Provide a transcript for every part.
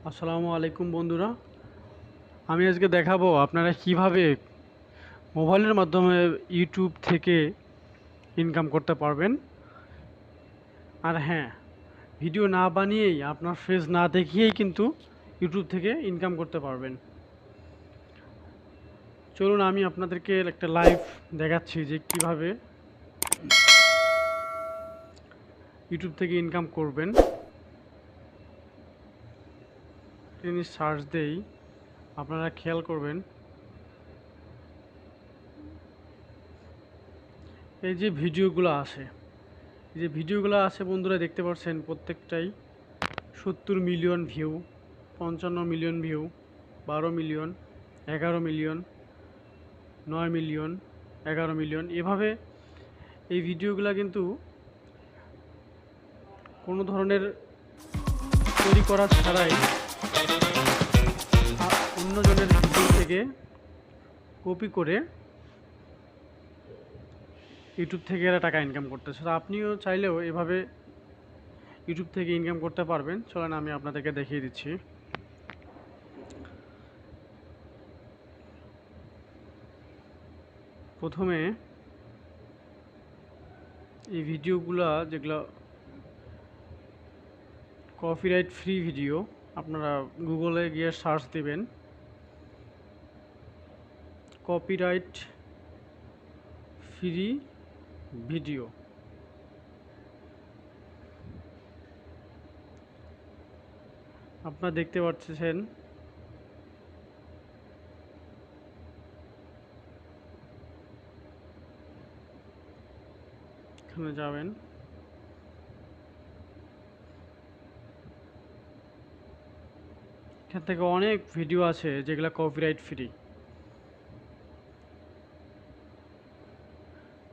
আসসালামু আলাইকুম বন্ধুরা। আমি আজকে দেখাবো আপনারা কিভাবে মোবাইলের মাধ্যমে ইউটিউব থেকে ইনকাম করতে পারবেন। আর হ্যাঁ, ভিডিও না বানিয়েই আপনার ফেস না দেখিয়েই কিন্তু ইউটিউব থেকে ইনকাম করতে পারবেন। চলুন আমি আপনাদেরকে একটা লাইভ দেখাচ্ছি যে কিভাবে ইউটিউব থেকে ইনকাম করবেন। তিনি সার্চ দেই, আপনারা খেয়াল করবেন এই যে ভিডিওগুলো আছে বন্ধুরা, দেখতে পাচ্ছেন প্রত্যেকটাই 70 million view, 55 million view, 12 million, 11 million, 9 million, 11 million, এভাবে এই ভিডিওগুলো কিন্তু কোনো ধরনের তৈরি করা ছাড়াই অন্যজনের ভিডিও থেকে কপি করে ইউটিউব থেকে এরা টাকা ইনকাম করতেছে। তো আপনিও চাইলেও এভাবে ইউটিউব থেকে ইনকাম করতে পারবেন। চলেন আমি আপনাদেরকে দেখিয়ে দিচ্ছি। প্রথমে এই ভিডিওগুলো যেগুলো কপিরাইট ফ্রি ভিডিও, আপনারা গুগলে গিয়ে সার্চ দিবেন কপিরাইট ফ্রি ভিডিও। আপনারা দেখতে পাচ্ছেন এখানে যাবেন, এখান থেকে অনেক ভিডিও আছে যেগুলো কপিরাইট ফ্রি।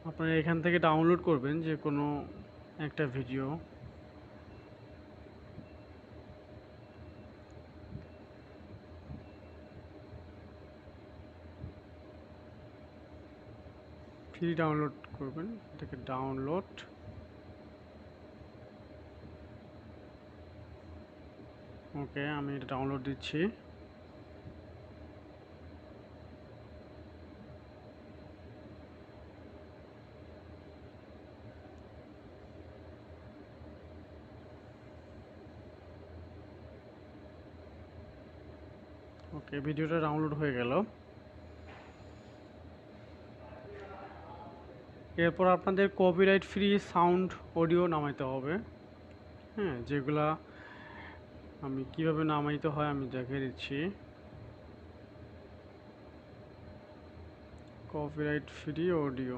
আপনারা এখান থেকে ডাউনলোড করবেন যে কোনো একটা ভিডিও। ফ্রি ডাউনলোড করবেন, থেকে ডাউনলোড। ওকে, আমি এটা ডাউনলোড দিচ্ছি। ওকে, ভিডিওটা ডাউনলোড হয়ে গেল। এরপর আপনাদের কপিরাইট ফ্রি সাউন্ড অডিও নামাইতে হবে। হ্যাঁ, যেগুলা আমি কিভাবে নামাইতে হয় আমি দেখিয়ে দিচ্ছি। Copyright free audio,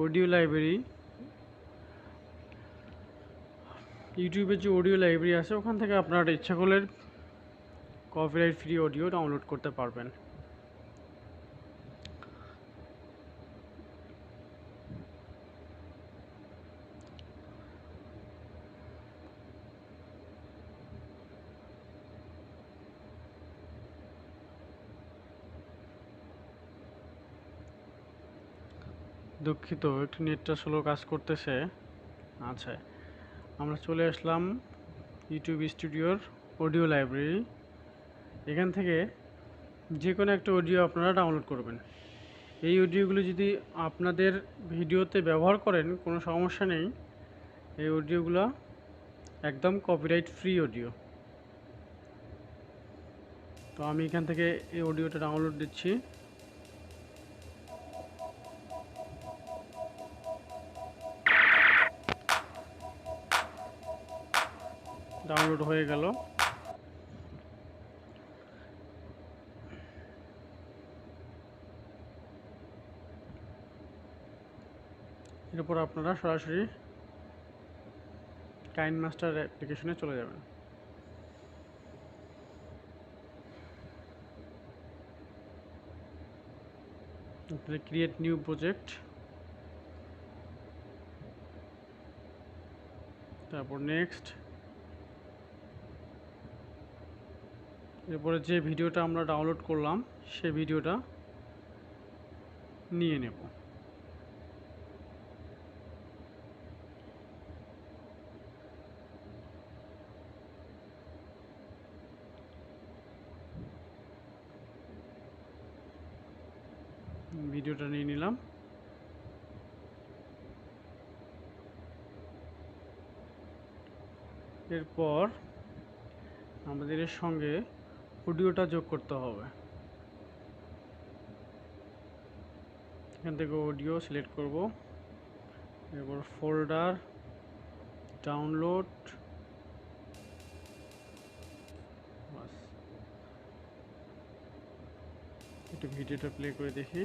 audio library, ইউটিউবের যে অডিও লাইব্রেরি আছে ওখান থেকে আপনারা ইচ্ছা করলে কপিরাইট ফ্রি অডিও ডাউনলোড করতে পারবেন। দুঃখিত, একটু নেটটা স্লো কাজ করতেছে। আচ্ছা, আমরা চলে আসলাম ইউটিউব স্টুডিওর অডিও লাইব্রেরি। এখান থেকে যে কোনো একটা অডিও আপনারা ডাউনলোড করবেন। এই অডিওগুলো যদি আপনাদের ভিডিওতে ব্যবহার করেন কোনো সমস্যা নেই, এই অডিওগুলো একদম কপিরাইট ফ্রি অডিও। তো আমি এখান থেকে এই অডিওটা ডাউনলোড দিচ্ছি। ডাউনলোড হয়ে গেল। এরপর আপনারা সরাসরি কাইনমাস্টার অ্যাপ্লিকেশনে চলে যাবেন। ক্রিয়েট নিউ প্রজেক্ট, তারপর নেক্সট, এরপরে যে ভিডিওটা আমরা ডাউনলোড করলাম সেই ভিডিওটা নিয়ে নেব। ভিডিওটা নিয়ে নিলাম। এরপর আমাদের এর সঙ্গে অডিওটা যোগ করতে হবে। এখান থেকে অডিও সিলেক্ট করব, এরপর ফোল্ডার, ডাউনলোড, বাস। একটু ভিডিওটা প্লে করে দেখি।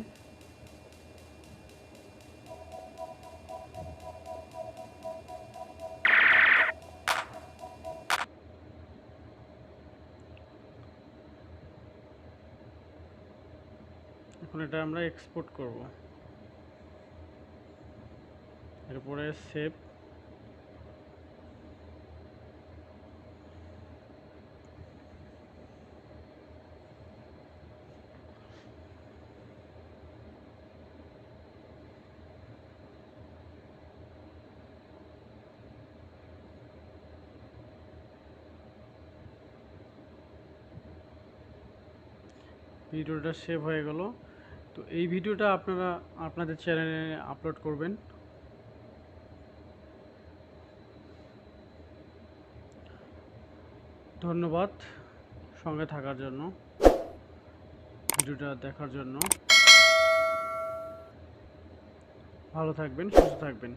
এখন এটা আমরা এক্সপোর্ট করব, এরপরে সেভ। ভিডিওটা সেভ হয়ে গেল। তো এই ভিডিওটা আপনারা আপনাদের চ্যানেলে আপলোড করবেন। ধন্যবাদ সঙ্গে থাকার জন্য, ভিডিওটা দেখার জন্য। ভালো থাকবেন, সুস্থ থাকবেন।